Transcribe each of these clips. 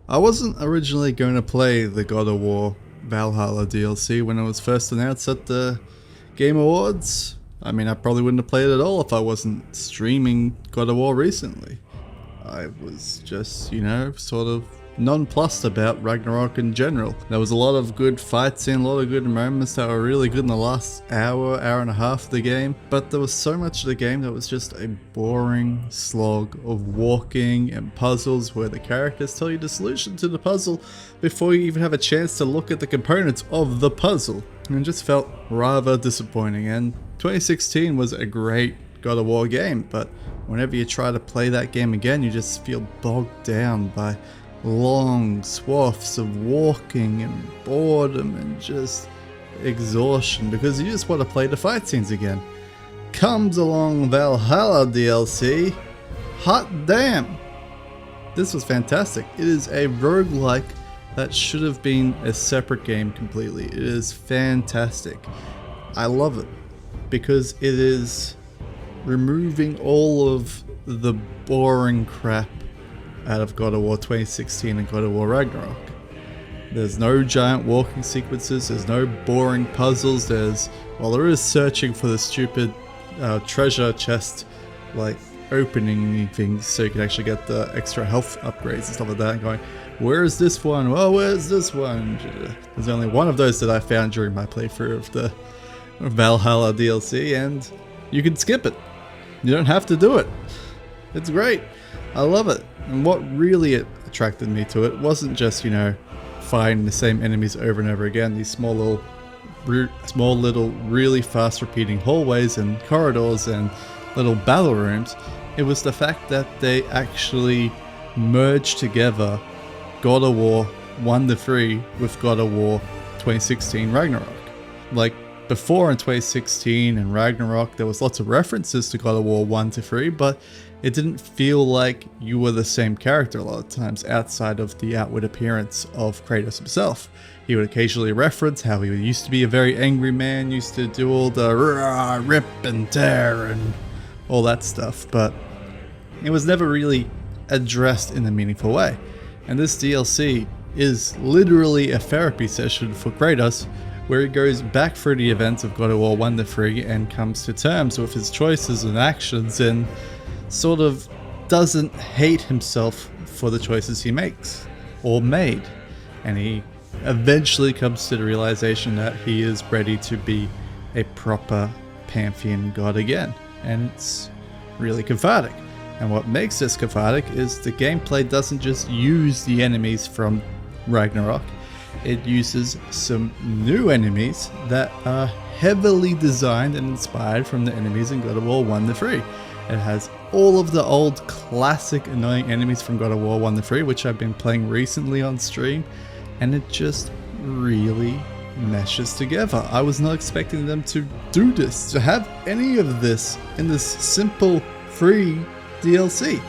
I wasn't originally going to play the God of War Valhalla DLC when it was first announced at the Game Awards. I mean, I probably wouldn't have played it at all if I wasn't streaming God of War recently. I was just, sort of nonplussed about Ragnarok in general. There was a lot of good fight scene, a lot of good moments that were really good in the last hour and a half of the game, but there was so much of the game that was just a boring slog of walking and puzzles where the characters tell you the solution to the puzzle before you even have a chance to look at the components of the puzzle. And it just felt rather disappointing, and 2016 was a great God of War game, but whenever you try to play that game again, you just feel bogged down by long swaths of walking and boredom and just exhaustion because you just want to play the fight scenes again. Comes along Valhalla DLC. Hot damn! This was fantastic. It is a roguelike that should have been a separate game completely. It is fantastic. I love it because it is removing all of the boring crap out of God of War 2016 and God of War Ragnarok. There's no giant walking sequences, there's no boring puzzles, there is searching for the stupid treasure chest, like opening things so you can actually get the extra health upgrades and stuff like that, and going, where is this one? Well, where's this one? There's only one of those that I found during my playthrough of the Valhalla DLC, and you can skip it. You don't have to do it. It's great. I love it. And what really attracted me to it wasn't just, fighting the same enemies over and over again, these small little, really fast repeating hallways and corridors and little battle rooms. It was the fact that they actually merged together God of War 1 to 3 with God of War 2016 Ragnarok. Like, before in 2016 and Ragnarok, there was lots of references to God of War 1 to 3, but it didn't feel like you were the same character a lot of times outside of the outward appearance of Kratos himself. He would occasionally reference how he used to be a very angry man, used to do all the rip and tear and all that stuff, but it was never really addressed in a meaningful way. And this DLC is literally a therapy session for Kratos, where he goes back through the events of God of War 1 to 3 and comes to terms with his choices and actions and sort of doesn't hate himself for the choices he makes or made. And he eventually comes to the realization that he is ready to be a proper pantheon god again. And it's really cathartic. And what makes this cathartic is the gameplay doesn't just use the enemies from Ragnarok. It uses some new enemies that are heavily designed and inspired from the enemies in God of War 1 to 3. It has all of the old classic annoying enemies from God of War 1 to 3, which I've been playing recently on stream, and it just really meshes together. I was not expecting them to do this, to have any of this in this simple free DLC.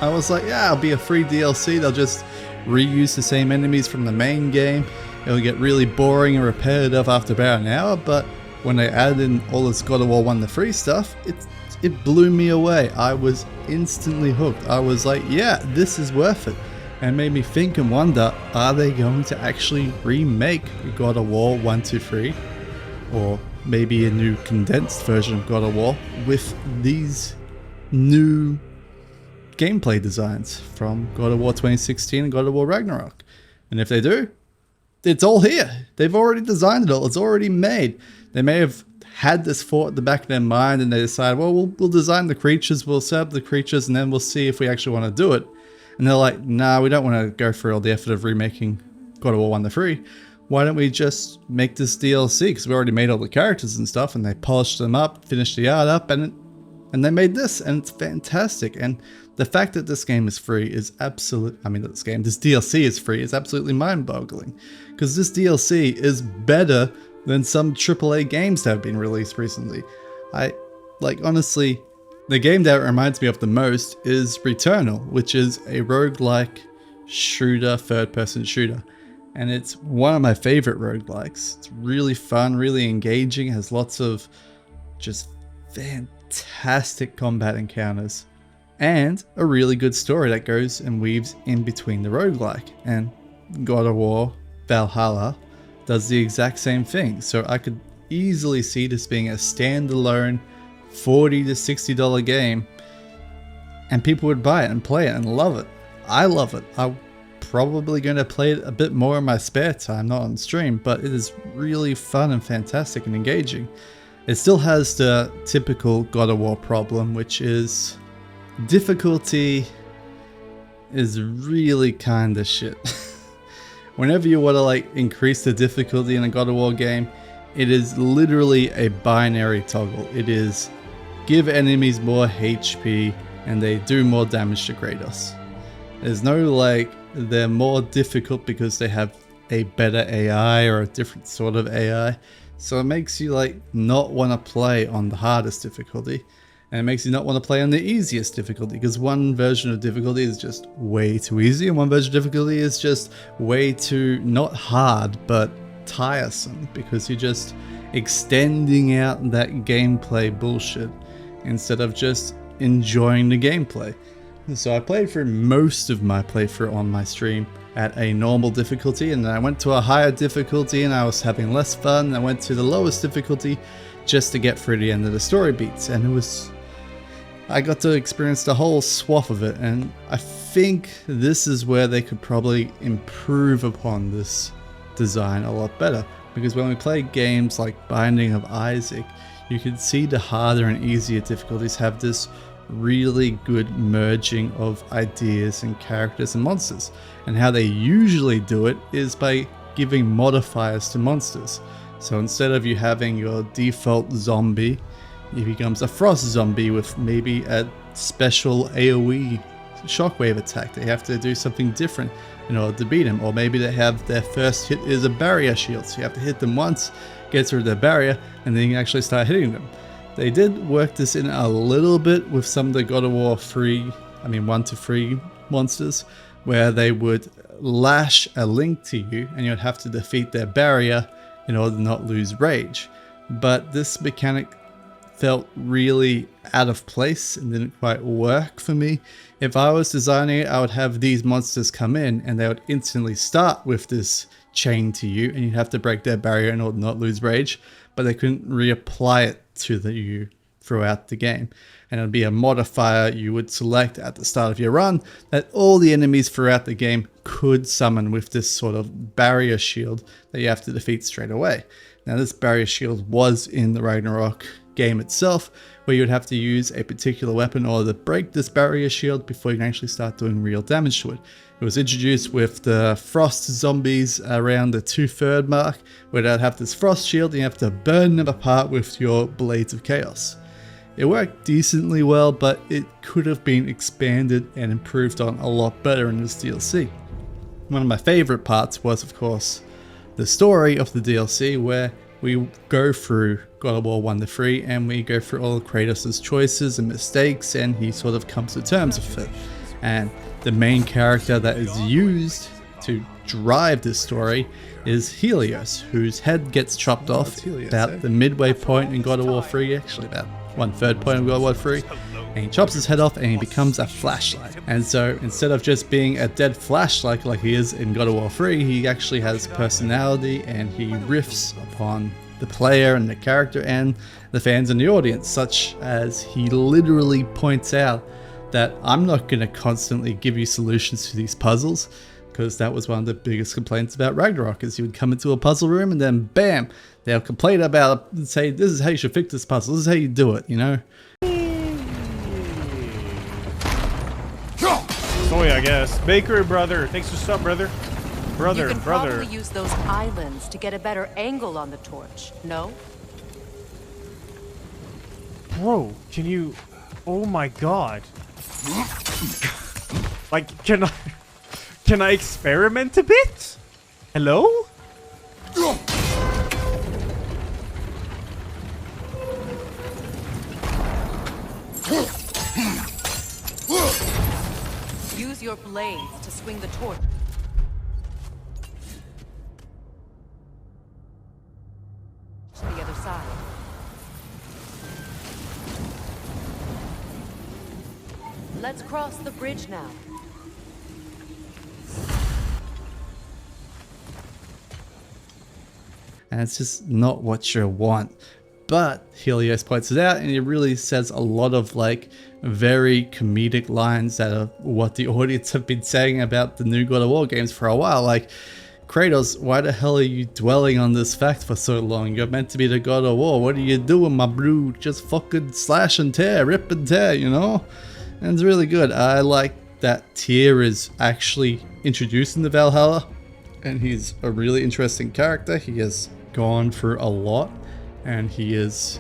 I was like, yeah, it'll be a free DLC, they'll just reuse the same enemies from the main game. It'll get really boring and repetitive after about an hour, but when they added in all this God of War 1 to 3 stuff, it blew me away. I was instantly hooked. I was like, yeah, this is worth it. And made me think and wonder, are they going to actually remake God of War 1 to 3? Or maybe a new condensed version of God of War with these new gameplay designs from God of War 2016 and God of War Ragnarok? And if they do, it's all here. They've already designed it all. It's already made. They may have had this thought at the back of their mind and they decide, well, we'll design the creatures, we'll set up the creatures, and then we'll see if we actually want to do it. And they're like, nah, we don't want to go through all the effort of remaking God of War 1 to 3. Why don't we just make this DLC? Because we already made all the characters and stuff, and they polished them up, finished the art up, and they made this, and it's fantastic. And the fact that this game is free is this DLC is free is absolutely mind-boggling. Because this DLC is better than some AAA games that have been released recently. Honestly, the game that it reminds me of the most is Returnal, which is a roguelike shooter, third-person shooter. And it's one of my favorite roguelikes. It's really fun, really engaging, has lots of just fantastic combat encounters. and a really good story that goes and weaves in between the roguelike. And God of War Valhalla does the exact same thing. So I could easily see this being a standalone $40 to $60 game, and people would buy it and play it and love it. I love it. I'm probably going to play it a bit more in my spare time, not on stream, but it is really fun and fantastic and engaging. It still has the typical God of War problem, which is difficulty is really kind of shit. Whenever you want to like increase the difficulty in a God of War game, it is literally a binary toggle. It is give enemies more HP and they do more damage to Kratos. There's no like they're more difficult because they have a better AI or a different sort of AI. So it makes you like not want to play on the hardest difficulty, and it makes you not want to play on the easiest difficulty, because one version of difficulty is just way too easy and one version of difficulty is just way too not hard but tiresome, because you're just extending out that gameplay bullshit instead of just enjoying the gameplay. So I played through most of my playthrough on my stream at a normal difficulty, and then I went to a higher difficulty and I was having less fun, and I went to the lowest difficulty just to get through the end of the story beats, and I got to experience the whole swath of it. And I think this is where they could probably improve upon this design a lot better, because when we play games like Binding of Isaac, you can see the harder and easier difficulties have this really good merging of ideas and characters and monsters. And how they usually do it is by giving modifiers to monsters. So instead of you having your default zombie, it becomes a frost zombie with maybe a special AoE shockwave attack. They have to do something different in order to beat him. Or maybe they have their first hit is a barrier shield, so you have to hit them once, get through their barrier, and then you can actually start hitting them. They did work this in a little bit with some of the God of War 1 to 3 monsters, where they would lash a link to you and you'd have to defeat their barrier in order to not lose rage. But this mechanic felt really out of place and didn't quite work for me. If I was designing it, I would have these monsters come in and they would instantly start with this chain to you, and you'd have to break their barrier in order to not lose rage, but they couldn't reapply it to you throughout the game. And it would be a modifier you would select at the start of your run that all the enemies throughout the game could summon with this sort of barrier shield that you have to defeat straight away. Now this barrier shield was in the Ragnarok game itself, where you would have to use a particular weapon in order to break this barrier shield before you can actually start doing real damage to it. It was introduced with the frost zombies around the 2/3 mark, where they'd have this frost shield and you have to burn them apart with your Blades of Chaos. It worked decently well, but it could have been expanded and improved on a lot better in this DLC. One of my favorite parts was, of course, the story of the DLC, where we go through God of War 1 to 3 and we go through all of Kratos' choices and mistakes, and he sort of comes to terms with it. And the main character that is used to drive this story is Helios, whose head gets chopped off about the midway point in God of War 3, actually about 1/3 point in God of War 3, and he chops his head off and he becomes a flashlight. And so instead of just being a dead flashlight like he is in God of War 3, he actually has personality, and he riffs upon the player and the character and the fans in the audience, such as he literally points out that I'm not going to constantly give you solutions to these puzzles, because that was one of the biggest complaints about Ragnarok, is you would come into a puzzle room and then bam, they'll complain about it and say, this is how you should fix this puzzle, this is how you do it, you know? Sorry, I guess. Bakery brother, thanks for sub, brother. You can probably use those islands to get a better angle on the torch, no? Bro, can you... Oh my god. Like, can I experiment a bit? Hello? Use your blades to swing the torch. To the other side. Let's cross the bridge now. And it's just not what you want. But Helios points it out, and he really says a lot of like very comedic lines that are what the audience have been saying about the new God of War games for a while. Like, Kratos, why the hell are you dwelling on this fact for so long? You're meant to be the God of War. What are you doing, my bro? Just fucking slash and tear, rip and tear, you know? And it's really good. I like that Tyr is actually introduced in the Valhalla, and he's a really interesting character. He has gone through a lot, and he is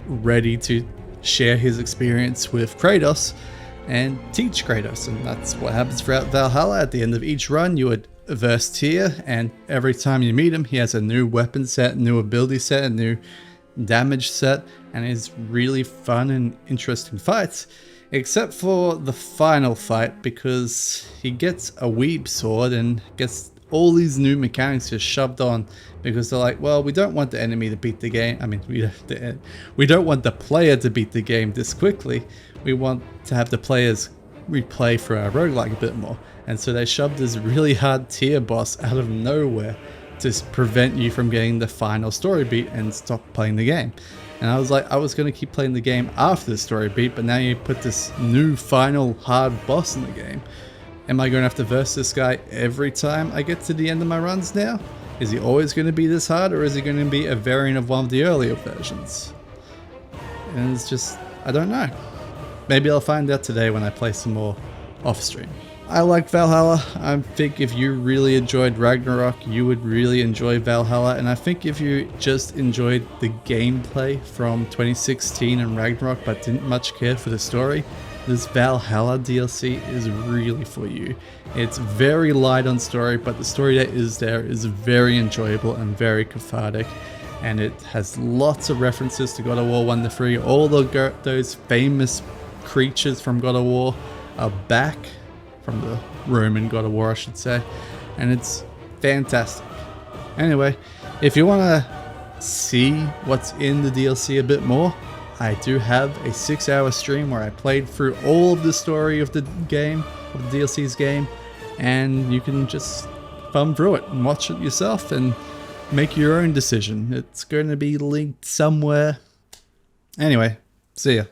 ready to share his experience with Kratos and teach Kratos, and that's what happens throughout Valhalla. At the end of each run, you would verse Tyr, and every time you meet him, he has a new weapon set, new ability set, a new damage set, and it's really fun and interesting fights, except for the final fight, because he gets a weeb sword and gets all these new mechanics just shoved on, because they're like, well, we don't want the enemy to beat the game. I mean, we don't want the player to beat the game this quickly. We want to have the players replay for our roguelike a bit more. And so they shoved this really hard Tyr boss out of nowhere to prevent you from getting the final story beat and stop playing the game. And I was like, I was going to keep playing the game after the story beat, but now you put this new final hard boss in the game. Am I going to have to verse this guy every time I get to the end of my runs now? Is he always going to be this hard, or is he going to be a variant of one of the earlier versions? And it's just, I don't know. Maybe I'll find out today when I play some more off stream. I like Valhalla. I think if you really enjoyed Ragnarok, you would really enjoy Valhalla. And I think if you just enjoyed the gameplay from 2016 and Ragnarok but didn't much care for the story, this Valhalla DLC is really for you. It's very light on story, but the story that is there is very enjoyable and very cathartic. And it has lots of references to God of War 1 to 3. All those famous creatures from God of War are back, from the Roman God of War, I should say. And it's fantastic. Anyway, if you want to see what's in the DLC a bit more, I do have a 6-hour stream where I played through all of the story of the game, of the DLC's game, and you can just thumb through it and watch it yourself and make your own decision. It's going to be linked somewhere. Anyway, see ya.